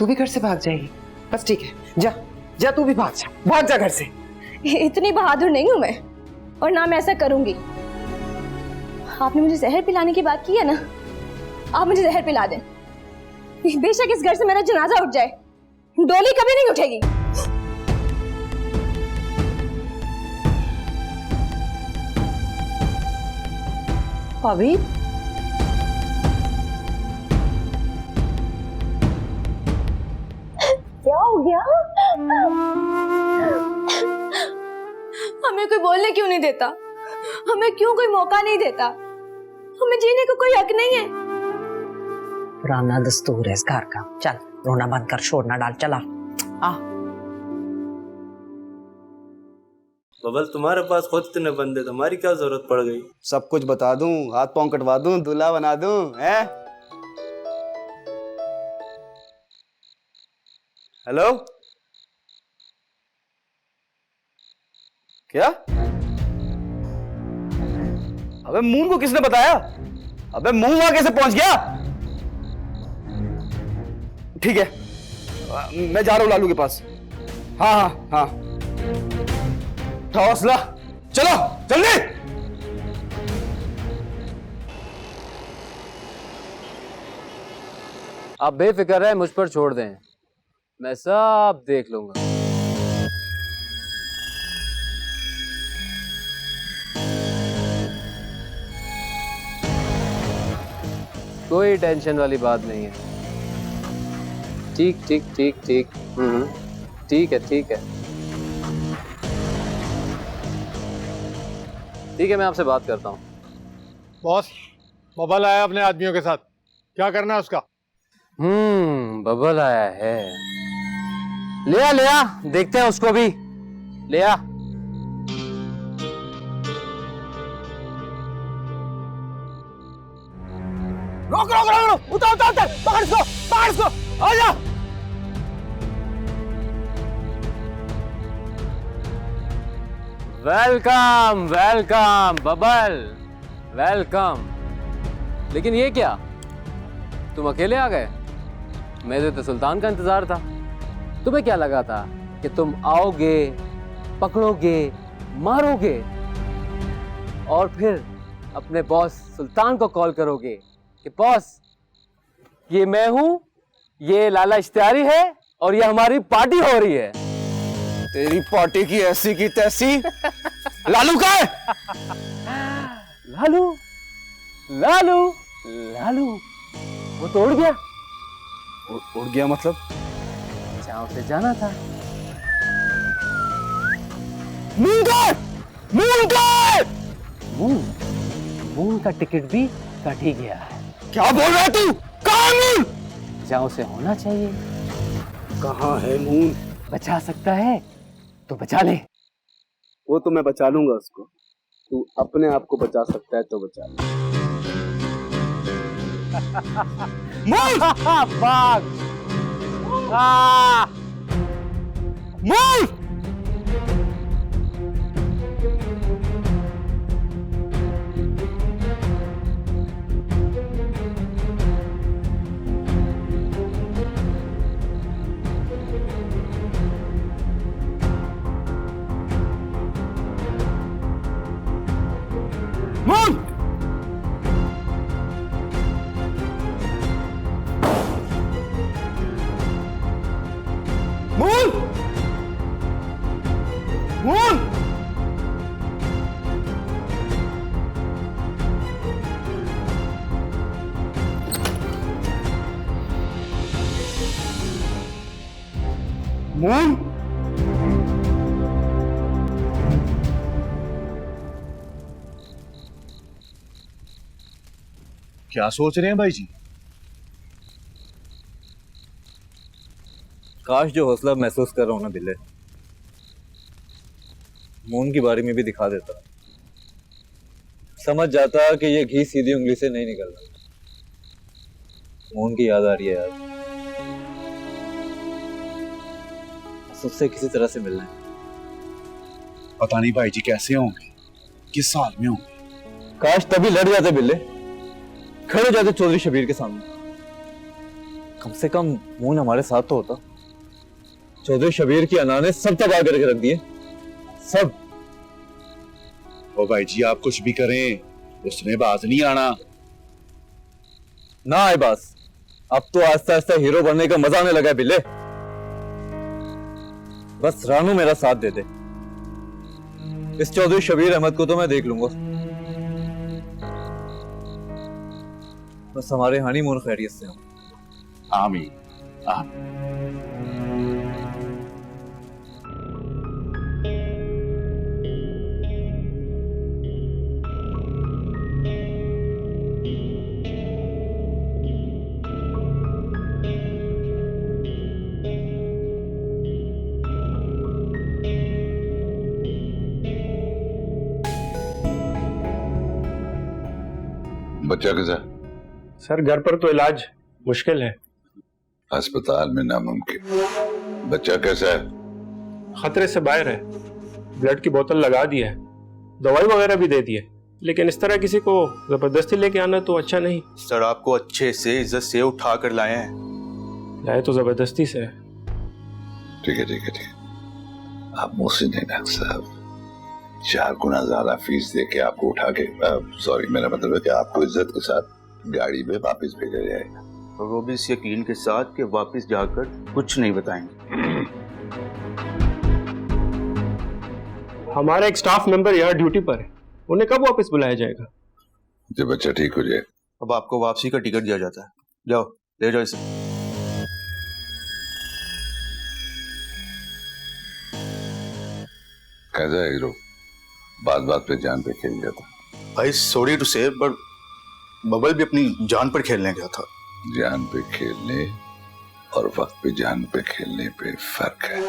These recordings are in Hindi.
तू भी घर से भाग जाएगी? बस ठीक है, जा जा, तू भी भाग जा घर से। इतनी बहादुर नहीं हूं मैं, और ना मैं ऐसा करूंगी। आपने मुझे जहर पिलाने की बात की है ना, आप मुझे जहर पिला दें, बेशक इस घर से मेरा जनाजा उठ जाए, डोली कभी नहीं उठेगी। भाभी, क्या हो गया? हमें कोई बोलने क्यों नहीं देता? हमें क्यों कोई मौका नहीं देता? हमें जीने को कोई हक नहीं है। पुराना दस्तूर है इस घर का। चल रोना बंद कर, शोर ना डाल, चला आ। बबल, तुम्हारे पास खुद इतने बंदे, तुम्हारी क्या जरूरत पड़ गई? सब कुछ बता दूं, हाथ पांव कटवा दूं, दूल्हा बना दूं, हैं? हेलो, क्या? अबे मून को किसने बताया? अबे मून वहां कैसे पहुंच गया? ठीक है, मैं जा रहा हूं लालू के पास। हाँ हाँ हाँ, हौसला, चलो जल्दी। आप बेफिक्र है, मुझ पर छोड़ दें, मैं सब देख लूंगा। कोई टेंशन वाली बात नहीं है। ठीक ठीक ठीक ठीक, ठीक है ठीक है ठीक है, मैं आपसे बात करता हूँ। बॉस, बबल आया अपने आदमियों के साथ, क्या करना है उसका? बबल आया है। ले आ, देखते हैं उसको भी। ले आ। रोक रोक रोक रोक, उतार उतार उतार, पकड़ इसको, आ जा। Welcome welcome bubble, welcome. लेकिन ये क्या, तुम अकेले आ गए? मेरे तो सुल्तान का इंतजार था। तुम्हें क्या लगा था कि तुम आओगे, पकड़ोगे, मारोगे और फिर अपने बॉस सुल्तान को कॉल करोगे कि बॉस, ये मैं हूं, ये लाला इश्तियारी है और ये हमारी पार्टी हो रही है। तेरी पार्टी की ऐसी की तैसी। लालू का है? लालू लालू लालू, वो तो उड़ गया। उड़ गया मतलब? जहां उसे जाना था। मून का टिकट भी कट ही गया है। क्या बोल रहा है तू? कहाँ है मून? जहां उसे होना चाहिए। कहाँ है मून? बचा सकता है तो बचा ले। वो तो मैं बचा लूंगा उसको। तू अपने आप को बचा सकता है तो बचा ले। मून! भाग! Moon! Moon! Moon! Moon! Moon! क्या सोच रहे हैं भाई जी? काश जो हौसला महसूस कर रहा हूं ना बिल्ले, मून की बारी में भी दिखा देता। समझ जाता कि ये घी सीधी उंगली से नहीं निकलना। मून की याद आ रही है यार, उससे किसी तरह से मिलना है। पता नहीं भाई जी कैसे होंगे, किस साल में होंगे। काश तभी लड़ जाते बिल्ले, खड़े हो जाते चौधरी शबीर के सामने। कम से कम मून हमारे साथ तो होता। चौधरी शबीर की अना ने सब तबाह करके रख दिए, सब। ओ भाई जी आप कुछ भी करें, उसमें बाज नहीं आना। ना आए बास, अब तो आस्ता आस्ता हीरो बनने का मजा आने लगा है बिल्ले। बस रानू मेरा साथ दे दे, इस चौधरी शबीर अहमद को तो मैं देख लूंगा। बस हमारे हनीमून खैरियत से हो। आमीन आमीन। बच्चा कैसा? सर घर पर तो इलाज मुश्किल है। अस्पताल में नामुमकिन। बच्चा कैसा है? खतरे से बाहर है। ब्लड की बोतल लगा दी है, दवाई वगैरह भी दे दी है, लेकिन इस तरह किसी को जबरदस्ती लेके आना तो अच्छा नहीं। सर आपको अच्छे से इज्जत से उठा कर लाए हैं। लाए तो जबरदस्ती से। ठीक है ठीक है ठीक है। आप मोहसिन है डॉक्टर साहब, 4 गुना ज्यादा फीस दे के आपको उठा के, सॉरी मेरा मतलब है कि आपको इज्जत के साथ गाड़ी में वापस भेजा जाएगा। और वो भी इस यकीन के साथ कि वापस जाकर कुछ नहीं बताएंगे। हमारा एक स्टाफ मेंबर यहाँ ड्यूटी पर है, उन्हें कब वापस बुलाया जाएगा? जब बच्चा ठीक हो जाए। अब आपको वापसी का टिकट दिया जाता है, जाओ ले जाओ इसे। कैसा है हीरो? बात बात पे जान पे खेल जाता। भाई सॉरी टू से बट बबल भी अपनी जान पर खेलने गया था। जान पे खेलने और वक्त पे जान पे खेलने पे फर्क है।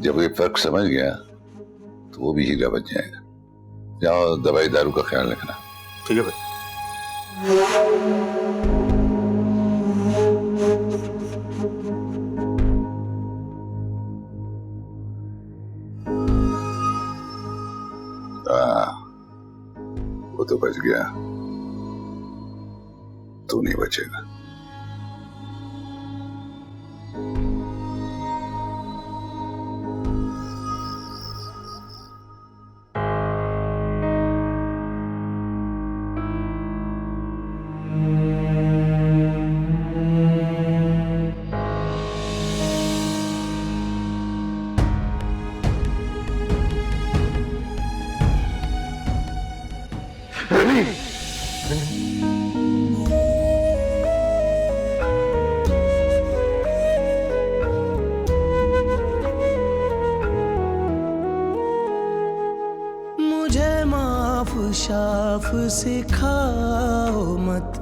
जब ये फर्क समझ गया तो वो भी हीरा बन जाएगा। जाओ दवाई दारू का ख्याल रखना। ठीक है भाई। वो तो बच गया, तू नहीं बचेगा। शाफ सिखाओ मत,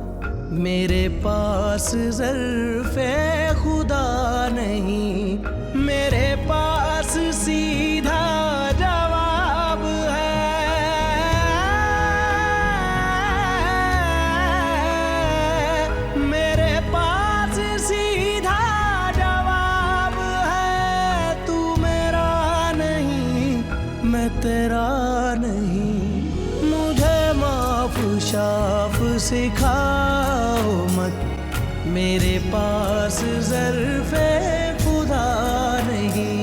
मेरे पास ज़र्फ़े खुदा नहीं, मेरे पास सीधा जवाब है। मेरे पास सीधा जवाब है। तू मेरा नहीं, मैं तेरा नहीं, शाफ सिखाओ मत, मेरे पास ज़र्फ़े खुदा नहीं।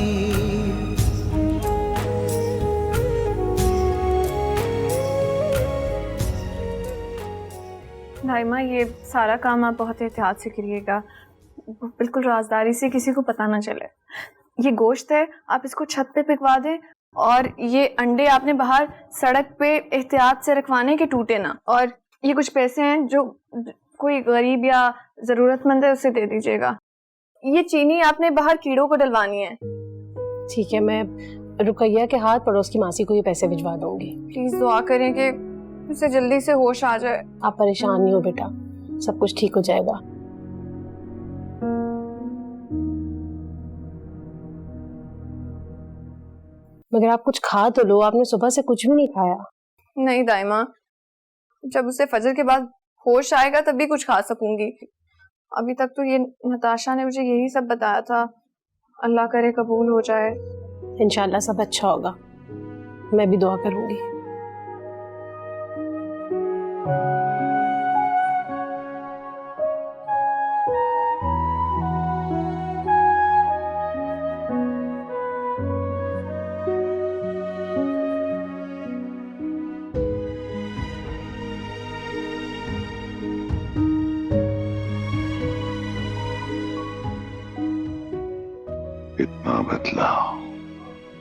दाइमा ये सारा काम आप बहुत एहतियात से करिएगा, बिल्कुल राजदारी से, किसी को पता ना चले। ये गोश्त है, आप इसको छत पे पिकवा दें, और ये अंडे आपने बाहर सड़क पे एहतियात से रखवाने के टूटे ना। और ये कुछ पैसे हैं जो कोई गरीब या ज़रूरतमंद है उसे दे दीजिएगा। ये चीनी आपने बाहर कीड़ों को डलवानी है। ठीक है, मैं रुकैया के हाथ पड़ोस की मासी को ये पैसे भिजवा दूंगी। प्लीज़ दुआ करें कि उसे जल्दी से होश आ जाए। आप परेशान नहीं हो बेटा, सब कुछ ठीक हो जाएगा। मगर आप कुछ खा तो लो, आपने सुबह से कुछ भी नहीं खाया। नहीं दाइमा, जब उसे फजर के बाद होश आएगा तभी कुछ खा सकूंगी। अभी तक तो ये नताशा ने मुझे यही सब बताया था। अल्लाह करे कबूल हो जाए। इंशाल्लाह सब अच्छा होगा, मैं भी दुआ करूंगी। इतना बदलाव,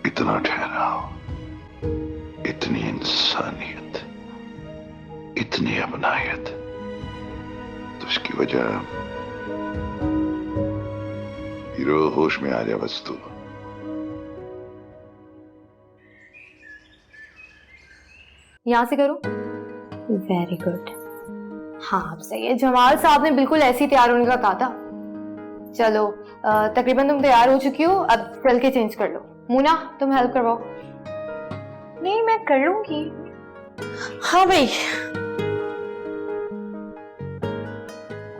इतना ठहराव, इतनी इंसानियत, इतनी अपनायत, तो इसकी वजह हीरो होश में आ जा बस तू। यहाँ से करो। Very good. हाँ अब सही है। जमाल साहब ने बिल्कुल ऐसे ही तैयार होने का कहा था। चलो तकरीबन तुम तैयार हो चुकी हो, अब चल के चेंज कर लो। मुना तुम हेल्प करवाओ। नहीं मैं कर लूंगी। हाँ भाई।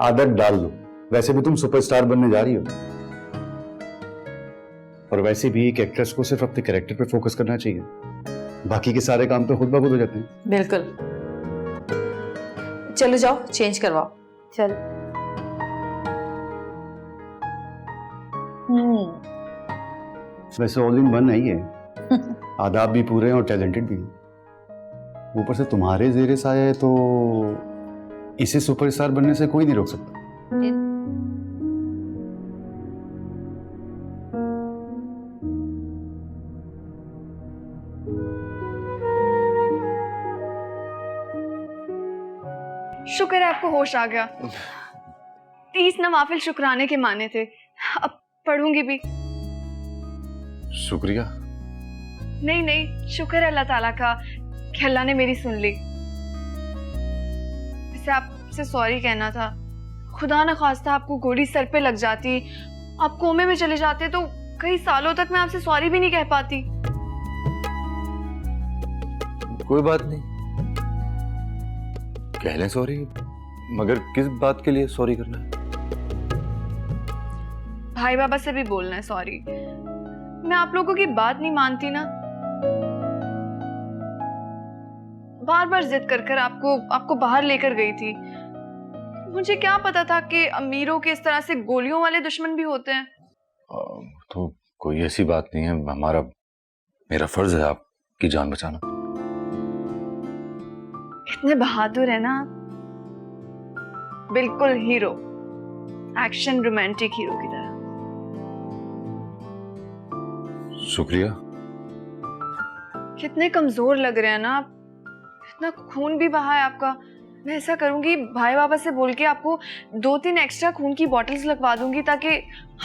आदत डाल दो, वैसे भी तुम सुपरस्टार बनने जा रही हो, और वैसे भी एक एक्ट्रेस को सिर्फ अपने कैरेक्टर पे फोकस करना चाहिए, बाकी के सारे काम तो खुद ब खुद हो जाते हैं। बिल्कुल। चलो जाओ चेंज करवाओ। चल। वैसे ऑल इन वन है ये, आदाब भी पूरे हैं और टैलेंटेड भी हैं। ऊपर से तुम्हारे जेरे साया है तो इसे सुपरस्टार बनने से कोई नहीं रोक सकता। शुक्र है आपको होश आ गया। 30 नवाफिल शुक्राने के माने थे, अब पढ़ूंगी भी। शुक्रिया। नहीं नहीं, शुक्र है अल्लाह ताला का कि अल्लाह ने मेरी सुन ली। इसे आपसे सॉरी कहना था। खुदा न खास्ता आपको गोली सर पे लग जाती, आप कोमे में चले जाते तो कई सालों तक मैं आपसे सॉरी भी नहीं कह पाती। कोई बात नहीं, कह लें सॉरी, मगर किस बात के लिए सॉरी करना है? भाई बाबा से भी बोलना है सॉरी। मैं आप लोगों की बात नहीं मानती ना, बार बार जिद कर कर आपको बाहर लेकर गई थी। मुझे क्या पता था कि अमीरों के इस तरह से गोलियों वाले दुश्मन भी होते हैं। तो कोई ऐसी बात नहीं है, मेरा फर्ज है आपकी जान बचाना। इतने बहादुर है ना, बिल्कुल हीरो, एक्शन रोमांटिक हीरो की तरह। शुक्रिया। कितने कमजोर लग रहे हैं ना आप, इतना खून भी बहा है आपका। मैं ऐसा करूंगी, भाई बाबा से बोल के आपको 2-3 एक्स्ट्रा खून की बॉटल्स लगवा दूंगी ताकि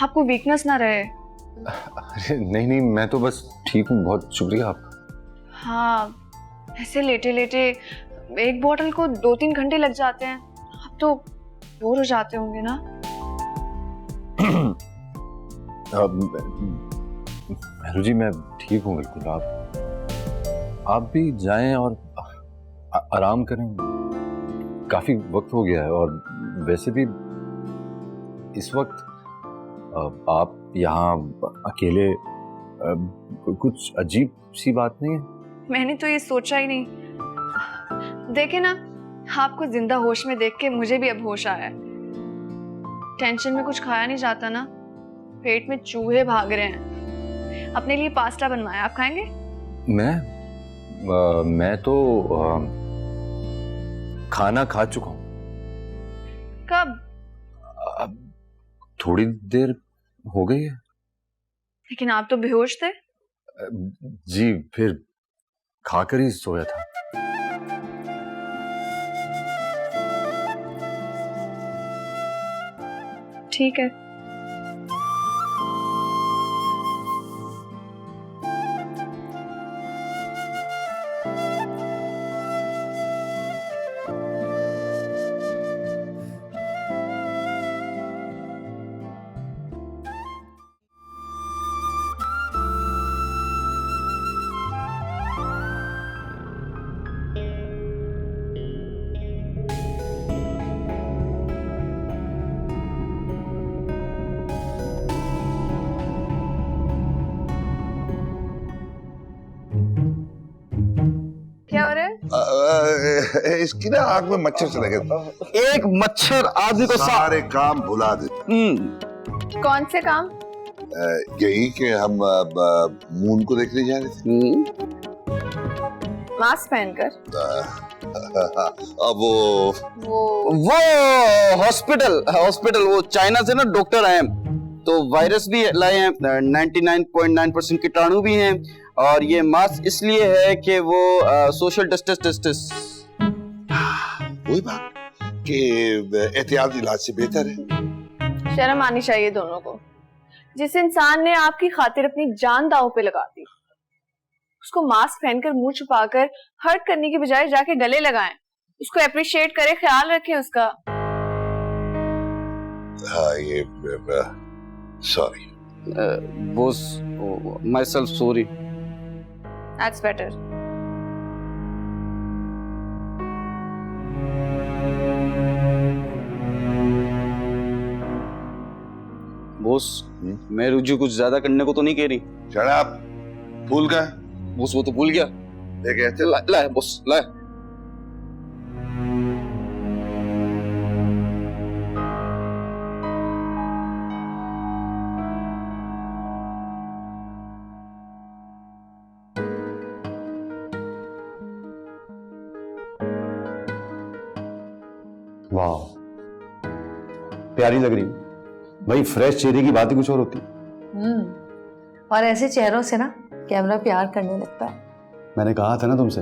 आपको वीकनेस ना रहे। अरे नहीं नहीं, मैं तो बस ठीक हूँ, बहुत शुक्रिया आपका। हाँ, ऐसे लेटे लेटे एक बोतल को 2-3 घंटे लग जाते हैं, आप तो बोर हो जाते होंगे ना। मेहरू जी मैं ठीक हूँ बिल्कुल, आप भी जाएं और आराम करें, काफी वक्त हो गया है। और वैसे भी इस वक्त आप यहाँ अकेले, कुछ अजीब सी बात नहीं है? मैंने तो ये सोचा ही नहीं। देखे ना, आपको जिंदा होश में देख के मुझे भी अब होश आया है। टेंशन में कुछ खाया नहीं जाता ना, पेट में चूहे भाग रहे हैं। अपने लिए पास्ता बनवाया, आप खाएंगे? मैं तो खाना खा चुका हूँ। कब? थोड़ी देर हो गई है। लेकिन आप तो बेहोश थे। जी, फिर खाकर ही सोया था। ठीक है। क्या हो रहा है? इसकी ना आग में मच्छर चले गए। एक मच्छर आदमी को सारे काम भुला दे। कौन से काम? यही कि हम मून को देखने जा रहे थे। मास्क पहनकर। अब वो हॉस्पिटल वो चाइना से ना डॉक्टर आए, तो वायरस भी लाए हैं, 99.9% कीटाणु भी हैं, और ये मास्क इसलिए है कि वो सोशल डिस्टेंस वही बात कि एहतियात इलाज से बेहतर है। शर्म आनी चाहिए दोनों को। जिस इंसान ने आपकी खातिर अपनी जान दांव पे लगा दी, उसको मास्क पहनकर मुंह छुपाकर हर्ट करने की बजाय जाके गले लगाएं, उसको अप्रिशिएट करें, ख्याल रखें उसका। हाँ ये sorry boss, my self sorry. That's better. Boss, मैं रुजू कुछ ज्यादा करने को तो नहीं कह रही। शराब भूल गए? बॉस वो तो भूल गया। लेके आते ला बॉस ला। वाह, प्यारी लग रही भाई। फ्रेश चेहरे की बात ही कुछ और होती। और ऐसे चेहरों से ना कैमरा प्यार करने लगता है। मैंने कहा था ना तुमसे,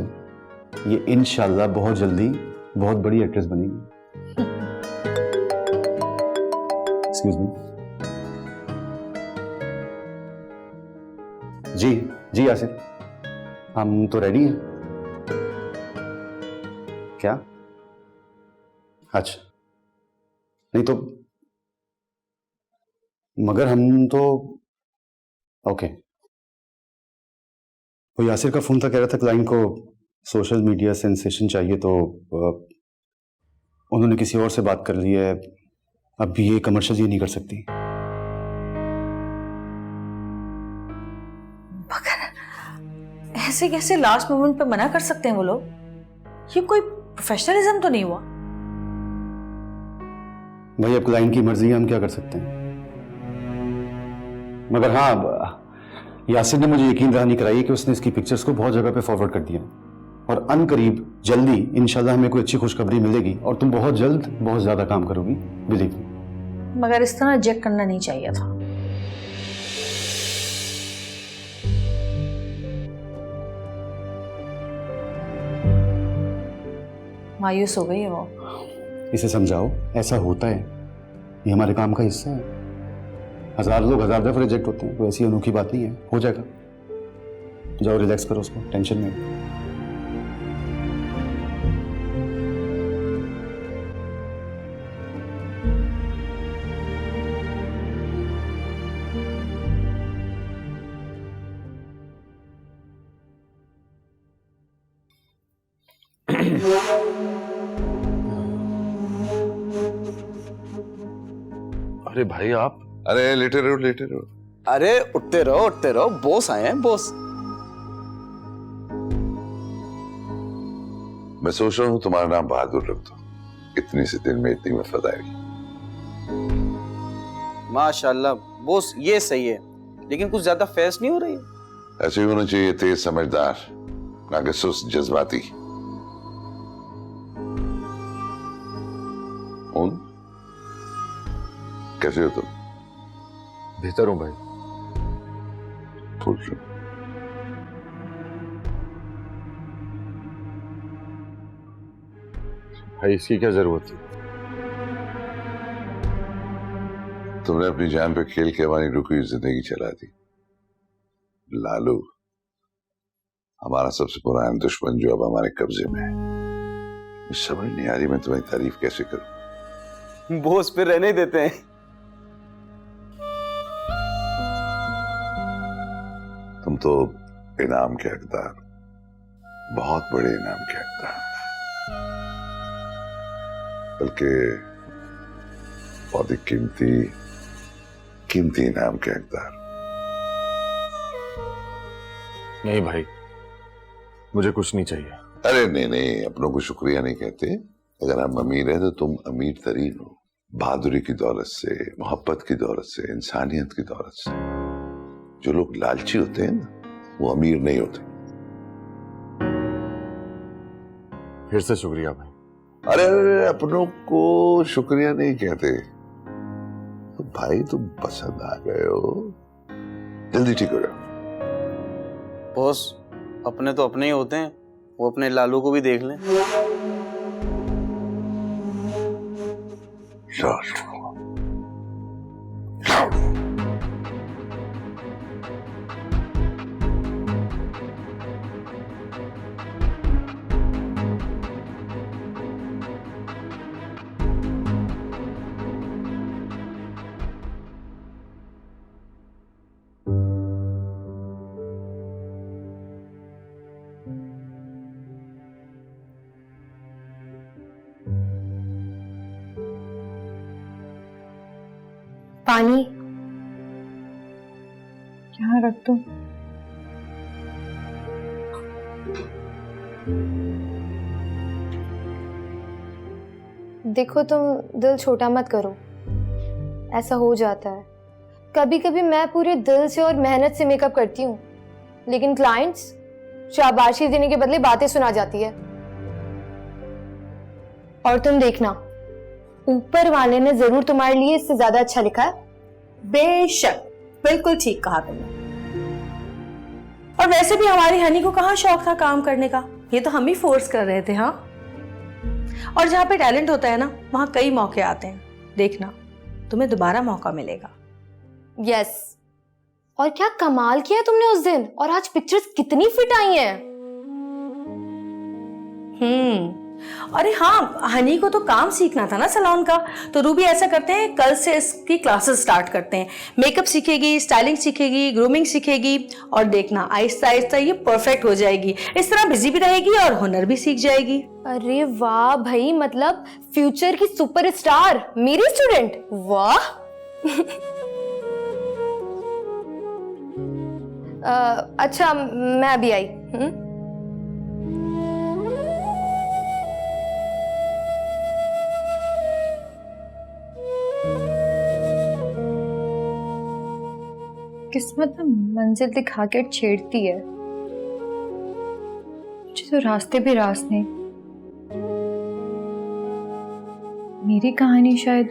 ये इंशाल्लाह बहुत जल्दी बहुत बड़ी एक्ट्रेस बनेगी। Excuse me. जी यासिर, हम तो रेडी हैं। क्या? अच्छा, नहीं तो मगर हम तो ओके। वो यासिर का फोन था, कह रहा था क्लाइंट को सोशल मीडिया सेंसेशन चाहिए, तो उन्होंने किसी और से बात कर ली है। अब ये कमर्शियल ये नहीं कर सकती। मगर ऐसे कैसे लास्ट मोमेंट पे मना कर सकते हैं वो लोग? ये कोई प्रोफेशनलिज्म तो नहीं हुआ? भाई अब क्लाइंट की मर्जी है, हम क्या कर सकते हैं। मगर हाँ, यासिर ने मुझे यकीन दहानी कराई कि उसने इसकी पिक्चर्स को बहुत जगह पे फॉरवर्ड कर दिया, और अनकरीब जल्दी इंशाल्लाह हमें कोई अच्छी खुशखबरी मिलेगी और तुम बहुत जल्द बहुत ज्यादा काम करोगी, बिलीव मी। मगर इस तरह रिजेक्ट करना नहीं चाहिए था। मायूस हो गई है वो। इसे समझाओ, ऐसा होता है, ये हमारे काम का हिस्सा है। 1000 लोग 1000 दफा रिजेक्ट होते हैं, कोई ऐसी अनोखी बात नहीं है, हो जाएगा। जाओ रिलैक्स करो उसको, टेंशन में। अरे भाई आप, अरे लेटे रहो। अरे उठते रहो, बॉस आए हैं, बॉस। मैं सोच रहा हूँ तुम्हारा नाम बहादुर रख दो, इतनी सी दिन में इतनी वफादारी। माशाल्लाह बॉस, ये सही है, लेकिन कुछ ज्यादा फेस नहीं हो रही है। ऐसे ही होना चाहिए, तेज समझदार, ना कि सुस्त जज्बाती। कैसे हो तुम? बेहतर हूं भाई। खुश हूं। भाई इसकी क्या जरूरत थी? तुमने अपनी जान पे खेल के हमारी रुकी हुई जिंदगी चला दी। लालू हमारा सबसे पुराना दुश्मन जो अब हमारे कब्जे में है। मुझे समझ नहीं आ रही मैं तुम्हारी तारीफ कैसे करूं। बॉस फिर रहने ही देते हैं। तुम तो इनाम के हकदार, बहुत बड़े इनाम के हकदार, बल्कि बहुत ही कीमती इनाम के हकदार। नहीं भाई, मुझे कुछ नहीं चाहिए। अरे नहीं, अपनों को शुक्रिया नहीं कहते। अगर हम अमीर हैं तो तुम अमीर तरीन हो, बहादुरी की दौलत से, मोहब्बत की दौलत से, इंसानियत की दौलत से। जो लोग लालची होते हैं ना, वो अमीर नहीं होते। फिर से शुक्रिया भाई। अरे अपनों को शुक्रिया नहीं कहते, तो भाई तुम पसंद आ गए हो, जल्दी ठीक हो जाओ। बॉस, अपने तो अपने ही होते हैं, वो अपने लालू को भी देख लें। पानी यहाँ रख दो। देखो, तुम दिल छोटा मत करो, ऐसा हो जाता है। कभी कभी मैं पूरे दिल से और मेहनत से मेकअप करती हूँ, लेकिन क्लाइंट्स शाबाशी देने के बदले बातें सुना जाती है। और तुम देखना, ऊपर वाले ने जरूर तुम्हारे लिए इससे ज्यादा अच्छा लिखा है। बेशक, बिल्कुल ठीक कहा तुमने। और वैसे भी हमारी हनी को कहाँ शौक था काम करने का, ये तो हम ही फोर्स कर रहे थे। हाँ, और जहाँ पे टैलेंट होता है ना, वहां कई मौके आते हैं। देखना, तुम्हें दोबारा मौका मिलेगा। यस। और क्या कमाल किया तुमने उस दिन, और आज पिक्चर्स कितनी फिट आई हैं। अरे हाँ, हनी को तो काम सीखना था ना सैलून का, तो रूबी ऐसा करते हैं, कल से इसकी क्लासेस स्टार्ट करते हैं। मेकअप सीखेगी, स्टाइलिंग सीखेगी, ग्रूमिंग सीखेगी, और देखना आहिस्ता आहिस्ता ये परफेक्ट हो जाएगी। इस तरह बिजी भी रहेगी और हुनर भी सीख जाएगी। अरे वाह भाई, मतलब फ्यूचर की सुपरस्टार मेरी स्टूडेंट, वाह। अच्छा, मैं अभी आई। किस्मत में मंजिल दिखा के छेड़ती है, मुझे तो रास्ते भी रास नहीं। मेरी कहानी शायद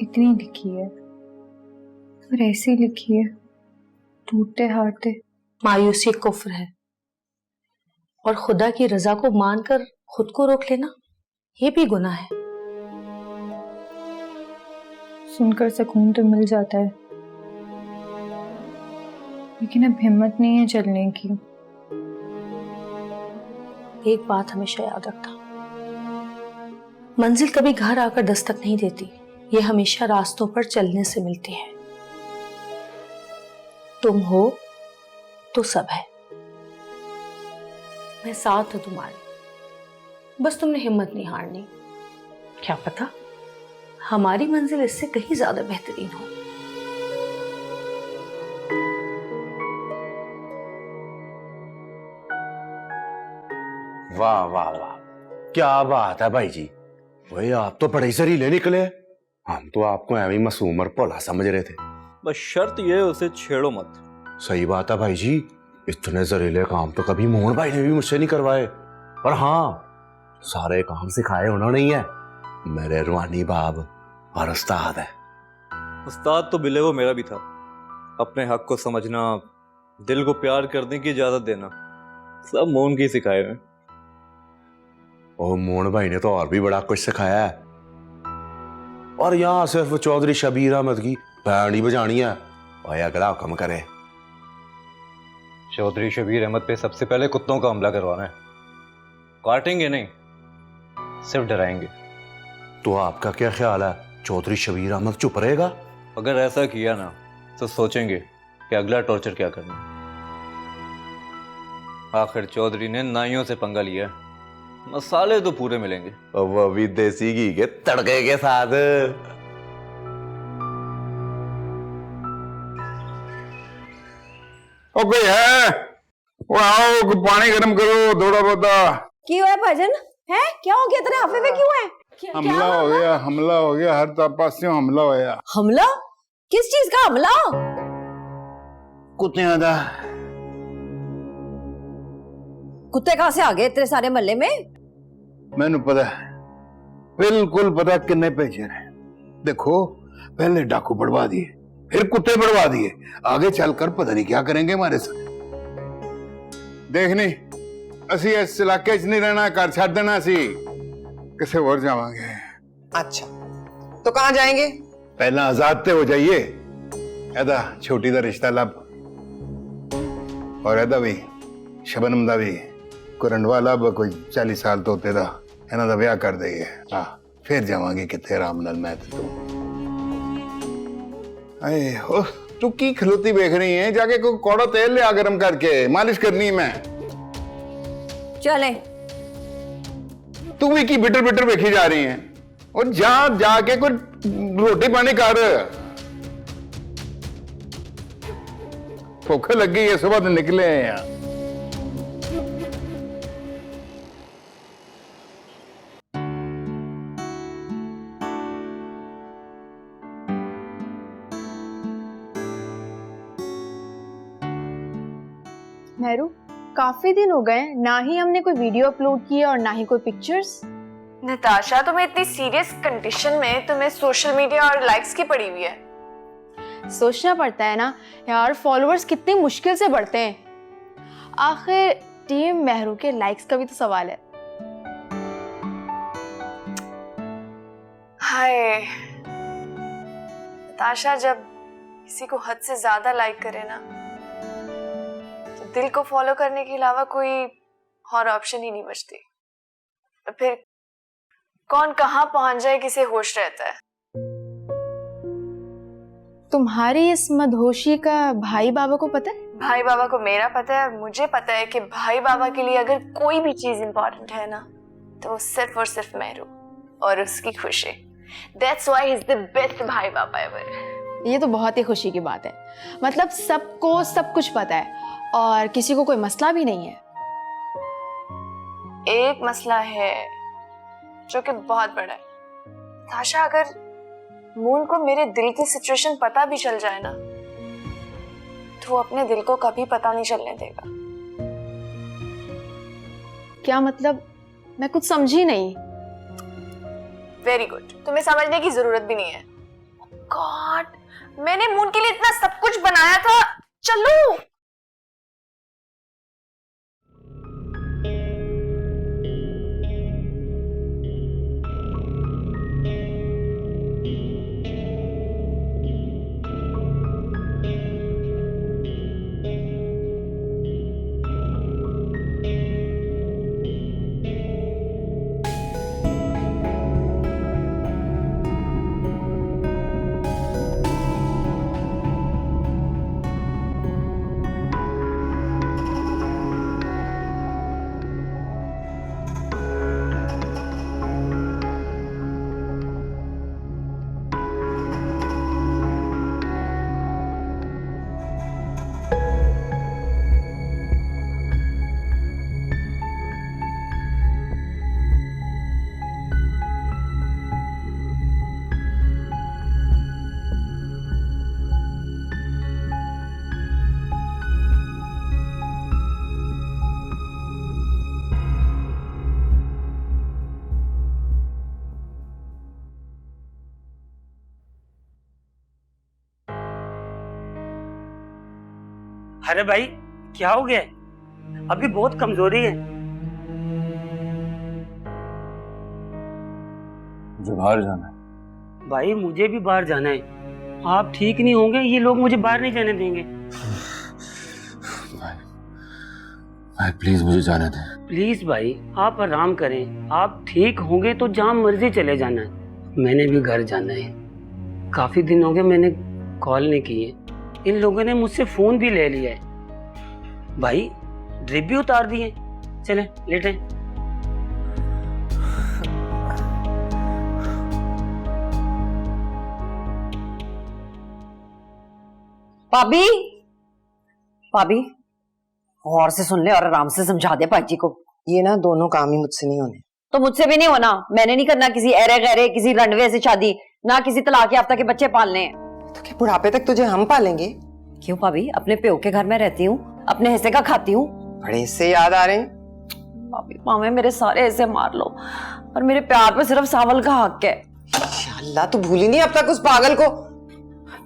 इतनी लिखी है और ऐसी लिखी है, टूटते हारते। मायूसी कुफ्र है, और खुदा की रजा को मानकर खुद को रोक लेना, ये भी गुनाह है। सुनकर सुकून तो मिल जाता है, लेकिन अब हिम्मत नहीं है चलने की। एक बात हमेशा याद रखना, मंजिल कभी घर आकर दस्तक नहीं देती, ये हमेशा रास्तों पर चलने से मिलती है। तुम हो तो सब है, मैं साथ हूं तुम्हारे, बस तुमने हिम्मत नहीं हारनी। क्या पता हमारी मंजिल इससे कहीं ज्यादा बेहतरीन हो। वाह वाह वाह, क्या बात है भाई जी। वही आप तो बड़े जहरीले निकले, हम तो आपको ऐਵੇਂ मासूम और भोला समझ रहे थे। बस शर्त ये है उसे छेड़ो मत। सही बात है भाई जी, इतने जहरीले काम तो कभी मोहन भाई ने भी मुझसे नहीं करवाए। पर हाँ, सारे काम सिखाए उन्होंने ही है, मेरे रूहानी बाब और उस्ताद है। उस्ताद तो बिले वो मेरा भी था। अपने हक को समझना, दिल को प्यार करने की इजाजत देना, सब मोहन की सिखाए हैं। और मोहन भाई ने तो और भी बड़ा कुछ सिखाया है। और यहाँ सिर्फ चौधरी शबीर अहमद की बैंड ही बजानी है, और अगला हुक्म करे। चौधरी शबीर अहमद पे सबसे पहले कुत्तों का हमला करवाना है। काटेंगे नहीं, सिर्फ डराएंगे। तो आपका क्या ख्याल है, चौधरी शबीर अहमद चुप रहेगा? अगर ऐसा किया ना तो सोचेंगे कि अगला टॉर्चर क्या करना। आखिर चौधरी ने नाइयों से पंगा लिया, मसाले तो पूरे मिलेंगे, और वो भी देसी घी के तड़के के साथ। ओ कोई है, वो आओ, पानी गर्म करो थोड़ा बहुत। क्यों है भजन? है क्या हो गया तेरे हाफे में? क्यों है? हमला हो गया, हमला हो गया, हर पास से हमला हो गया। हमला? किस चीज का हमला? कुत्ते का। कुत्ते कहां से आ गए तेरे सारे मोहल्ले में? मैंने पता, बिल्कुल पता किन्ने भेजे ने। देखो, पहले डाकू बढ़वा दिए, फिर कुत्ते बढ़वा दिए, आगे चलकर पता नहीं क्या करेंगे हमारे साथ। देखनी असी इस इलाके च नहीं रहना, घर छड़ देना, सी किसे और जावांगे। अच्छा तो कहाँ जाएंगे? पहला आजाद ते हो जाइए, एदा छोटी दा रिश्ता लब, और एदा भी शबनम दा भी कोई रंडवा लब, कोई 40 साल तोते दा, इन्हां दा ब्याह कर देइए। हाँ फिर जावांगे किथे आराम नाल मैं ते तू। अरे हो तू की खलोती देख रही है? जाके कोई कौड़ा तेल ले आ गरम करके मालिश करनी है मैं। चले तू भी की बिटर बिटर देखी जा रही है, और जाके कोई रोटी पानी कर। भूख लगी है, सुबह तो निकले हैं यहाँ। मेहरू, काफी दिन हो गए, ना ही हमने कोई वीडियो अपलोड की है और ना ही कोई पिक्चर्स। नताशा, तुम्हें इतनी सीरियस कंडीशन में तुम्हें सोशल मीडिया और लाइक्स की पड़ी हुई है। सोचना पड़ता है ना यार, फॉलोअर्स कितनी मुश्किल से बढ़ते हैं। आखिर टीम मेहरू के लाइक्स का भी तो सवाल है। हाय नताशा, जब किसी को हद से ज्यादा लाइक करे ना, तो दिल को फॉलो करने के अलावा कोई और ऑप्शन ही नहीं बचती। तो फिर कौन कहाँ पहुंच जाए किसे होश रहता है। तुम्हारी इस मदहोशी का भाई बाबा को पता है? भाई बाबा को मेरा पता है, मुझे पता है कि भाई बाबा के लिए अगर कोई भी चीज इंपॉर्टेंट है ना, तो वो सिर्फ और सिर्फ मेहरू और उसकी खुशी। That's why he's the best भाई बाबा ever। ये तो बहुत ही खुशी की बात है। मतलब सबको सब कुछ पता है और किसी को कोई मसला भी नहीं है। एक मसला है जो कि बहुत बड़ा है। ताशा, अगर मून को मेरे दिल की सिचुएशन पता भी चल जाए ना, तो वो अपने दिल को कभी पता नहीं चलने देगा। क्या मतलब? मैं कुछ समझी नहीं। वेरी गुड, तुम्हें समझने की जरूरत भी नहीं है। गॉड, मैंने मून के लिए इतना सब कुछ बनाया था। चलो अरे भाई क्या हो गया? अभी बहुत कमजोरी है। मुझे बाहर जाना है। भाई मुझे भी बाहर जाना है। आप ठीक नहीं होंगे, ये लोग मुझे बाहर नहीं जाने देंगे। भाई प्लीज मुझे जाने दे। प्लीज भाई आप आराम करें। आप ठीक होंगे तो जहाँ मर्जी चले जाना है। मैंने भी घर जाना है। काफी दिन हो गए मैंने कॉल नहीं की है। इन लोगों ने मुझसे फोन भी ले लिया है। भाई ड्रिप भी उतार दिए। चले लेटे। भाभी, भाभी और से सुन ले और आराम से समझा दे पाजी को। ये ना दोनों काम ही मुझसे नहीं होने। तो मुझसे भी नहीं होना। मैंने नहीं करना किसी अरे गहरे किसी रनवे से शादी, ना किसी तलाक याफ्ता के बच्चे पालने हैं। तो क्या बुढ़ापे तक तुझे हम पालेंगे? क्यों भाभी, अपने प्यो के घर में रहती हूँ, अपने हिस्से का खाती हूँ। बड़े हिस्से याद आ रहे हैं। भाभी भावे मेरे सारे हिस्से मार लो, और मेरे प्यार पे सिर्फ सावल का हक है। अल्लाह, तू भूली नहीं अब तक उस पागल को?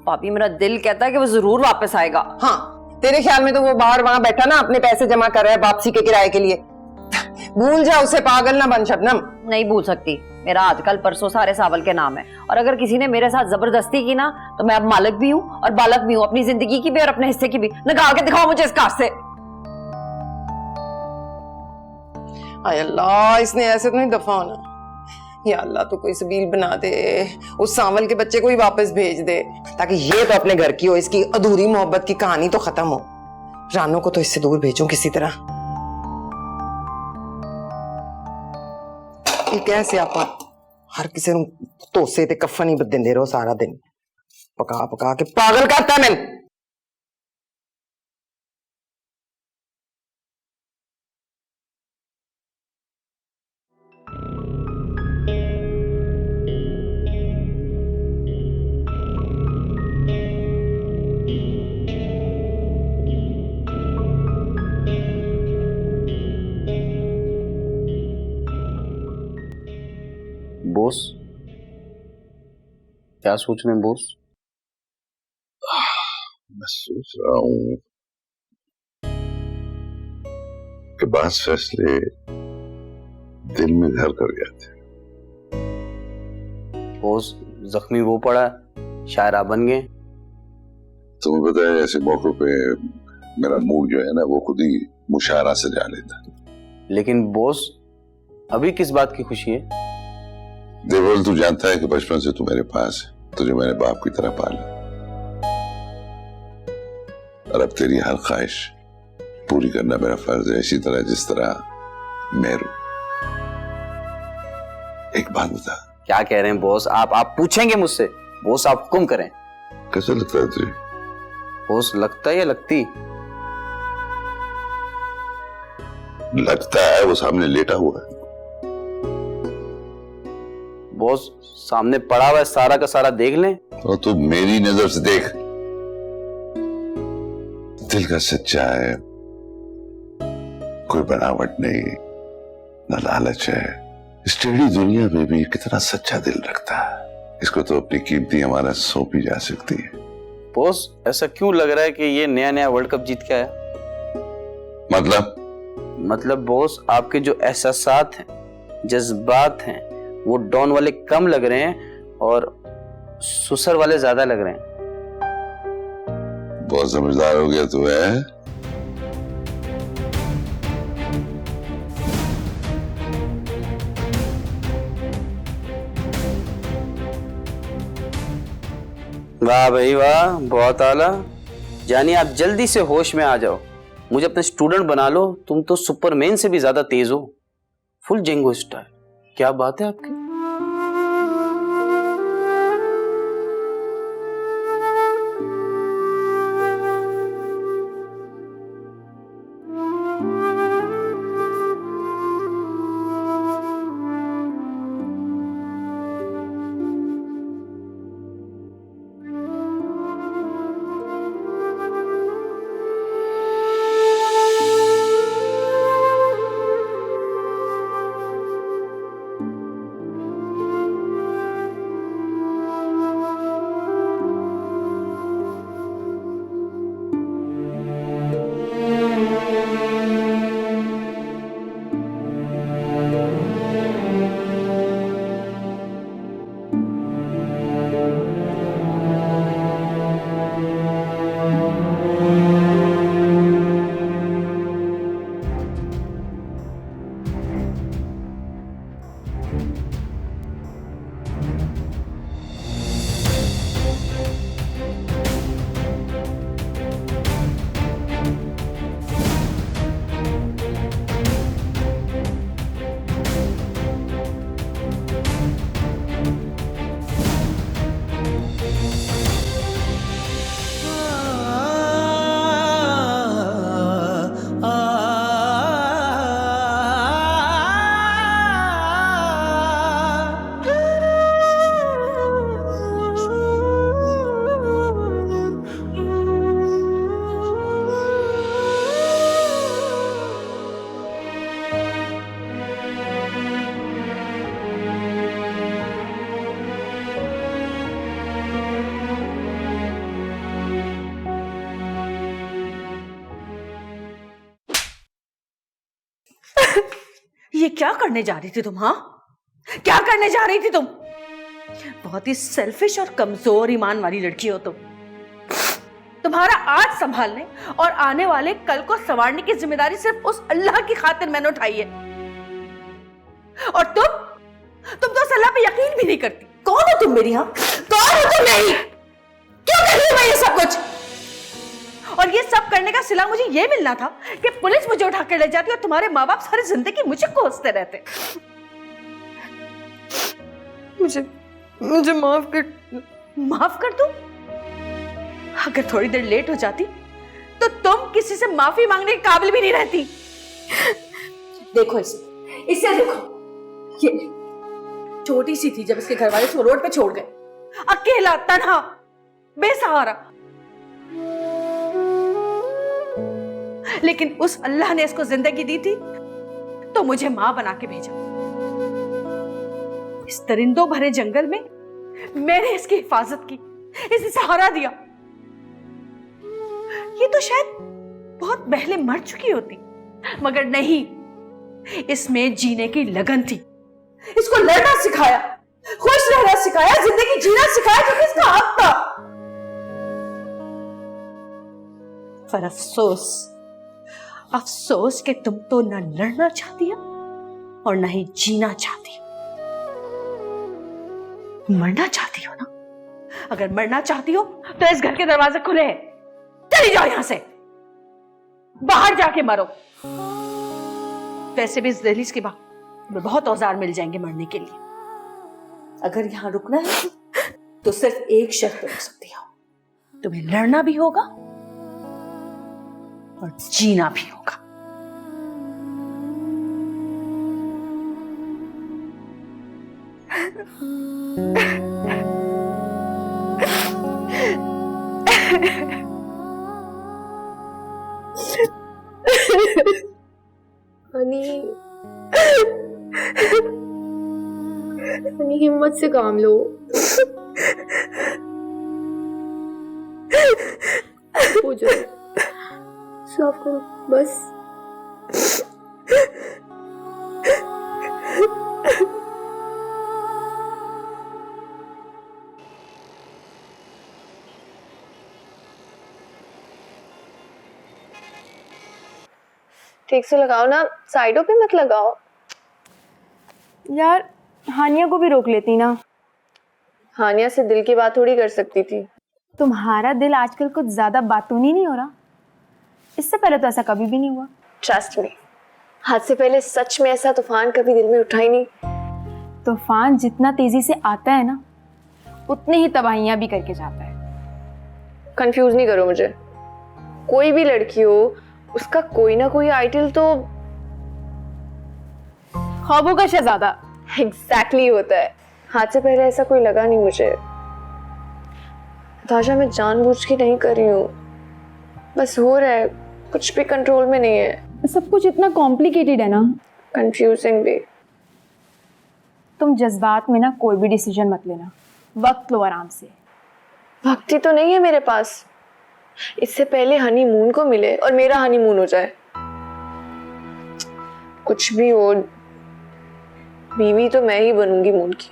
भाभी मेरा दिल कहता है कि वो जरूर वापस आएगा। हाँ, तेरे ख्याल में तो वो बाहर वहां बैठा ना अपने पैसे जमा कर रहा है वापसी के किराए के लिए। भूल जा उसे, पागल ना बन शबनम। नहीं भूल सकती, मेरा आजकल परसों सारे सावल के नाम है, और अगर किसी ने मेरे साथ जबरदस्ती की ना तो मैं अब मालिक भी हूँ और बालक भी हूँ, अपनी जिंदगी की भी और अपने हिस्से की भी। निकाल के दिखाओ मुझे इस कार से। हाय अल्लाह, इसने ऐसे तो नहीं दफा होना। या अल्लाह, तो कोई सबील बना दे, उस सांवल के बच्चे को ही वापस भेज दे, ताकि ये तो अपने घर की हो, इसकी अधूरी मोहब्बत की कहानी तो खत्म हो। रानो को तो इससे दूर भेजूं किसी तरह। ये कैसे आप हर किसी ਨੂੰ ਧੋਸੇ ਤੇ ਕਫਨ ਹੀ ਦਿੰਦੇ ਰਹੋ ਸਾਰਾ दिन, पका पका के पागल करता है मैंने। बॉस, क्या सोच रहे हैं बॉस? मैं सोच रहा हूँ कि बास फैसले दिल में घर कर गए थे। बॉस, जख्मी वो पड़ा, शायरा बन गए। तुम्हें पता है ऐसे मौकों पे मेरा मूड जो है ना वो खुद ही मुशायरा से जा लेता। लेकिन बॉस, अभी किस बात की खुशी है? देवल, तू जानता है कि बचपन से तू मेरे पास है, तुझे मैंने बाप की तरह पाला, और अब तेरी हर ख्वाहिश पूरी करना मेरा फर्ज है, इसी तरह जिस तरह मेरू। एक बात बता। क्या कह रहे हैं बॉस? आप पूछेंगे मुझसे? बॉस, आप हुक्म करें। कैसा लगता है तुझे? बॉस, लगता है या लगती? लगता है, वो सामने लेटा हुआ है। बॉस, सामने पड़ा हुआ है, सारा का सारा देख लें। तो तू मेरी नजर से देख, दिल का सच्चा है, कोई बनावट नहीं, न लालच है। इस टेढ़ी दुनिया में भी कितना सच्चा दिल रखता है, इसको तो अपनी कीमती हमारा सौंपी जा सकती है। बॉस, ऐसा क्यों लग रहा है कि ये नया वर्ल्ड कप जीत के आया? मतलब बॉस, आपके जो एहसासात हैं, जज्बात हैं, वो डॉन वाले कम लग रहे हैं और सुसर वाले ज्यादा लग रहे हैं। बहुत समझदार हो गया तू है। वाह भाई वाह, बहुत आला। यानी आप जल्दी से होश में आ जाओ, मुझे अपने स्टूडेंट बना लो। तुम तो सुपरमैन से भी ज्यादा तेज हो, फुल जेंगो स्टाइल। क्या बात है आपकी? ये क्या करने जा रही थी तुम? हाँ, क्या करने जा रही थी तुम? बहुत ही सेल्फिश और कमजोर ईमान वाली लड़की हो तुम। तुम्हारा आज संभालने और आने वाले कल को संवारने की जिम्मेदारी सिर्फ उस अल्लाह की खातिर मैंने उठाई है। और तुम तो उस अल्लाह पे यकीन भी नहीं करती। कौन हो तुम मेरी? हाँ, कौन हो तुम मेरी? क्यों कर रही हूं मैं ये सब कुछ? और ये सब करने का सिला मुझे ये मिलना था कि पुलिस मुझे उठा के ले जाती और तुम्हारे माँ बाप सारी जिंदगी मुझे कोसते रहते। मुझे माफ कर दूं? अगर थोड़ी देर लेट हो जाती तो तुम किसी से माफी मांगने के काबिल भी नहीं रहती। देखो इसे देखो, ये छोटी सी थी जब इसके घर वाले इसको रोड पे छोड़ गए, अकेला, तन्हा, बेसहारा। लेकिन उस अल्लाह ने इसको जिंदगी दी थी तो मुझे मां बना के भेजा। इस दरिंदों भरे जंगल में मैंने इसकी हिफाजत की, इसे सहारा दिया। ये तो शायद बहुत पहले मर चुकी होती, मगर नहीं, इसमें जीने की लगन थी। इसको लड़ना सिखाया, खुश रहना सिखाया, जिंदगी जीना सिखाया, जो कि इसका हक था। पर अफसोस कि तुम तो न लड़ना चाहती हो और न ही जीना चाहती हो। मरना चाहती हो ना? अगर मरना चाहती हो तो इस घर के दरवाजे खुले हैं, चली जाओ यहां से, बाहर जाके मरो। वैसे भी इस दहलीज के बाद बहुत औजार मिल जाएंगे मरने के लिए। अगर यहां रुकना है तो सिर्फ एक शर्त रुक सकती हो, तुम्हें लड़ना भी होगा और जीना भी होगा। हनी हिम्मत से काम लो। हो जाए, साफ करो बस। ठीक से लगाओ ना, साइडों पे मत लगाओ। यार हानिया को भी रोक लेती ना। हानिया से दिल की बात थोड़ी कर सकती थी। तुम्हारा दिल आजकल कुछ ज्यादा बातूनी नहीं हो रहा? इससे पहले तो ऐसा कभी भी नहीं हुआ। ट्रस्ट मी, हाथ से पहले सच में ऐसा तूफान कभी दिल में उठा ही नहीं। तूफान जितना तेजी से आता है ना, उतनी ही तबाहियां भी करके जाता है। कंफ्यूज नहीं करो मुझे। कोई भी लड़की हो, उसका कोई ना कोई आइडल तो ख्वाबों का शहजादा एग्जैक्टली होता है। हाथ से पहले ऐसा कोई लगा नहीं मुझे। ताशा, मैं जानबूझ के नहीं कर रही हूँ, बस हो रहा है, कुछ भी कंट्रोल में नहीं है। सब कुछ इतना कॉम्प्लिकेटेड है ना, कंफ्यूजिंग भी। तुम जज्बात में ना कोई भी डिसीजन मत लेना, वक्त लो आराम से। वक्त ही तो नहीं है मेरे पास। इससे पहले हनीमून को मिले और मेरा हनीमून हो जाए। कुछ भी हो, बीवी तो मैं ही बनूंगी मून की।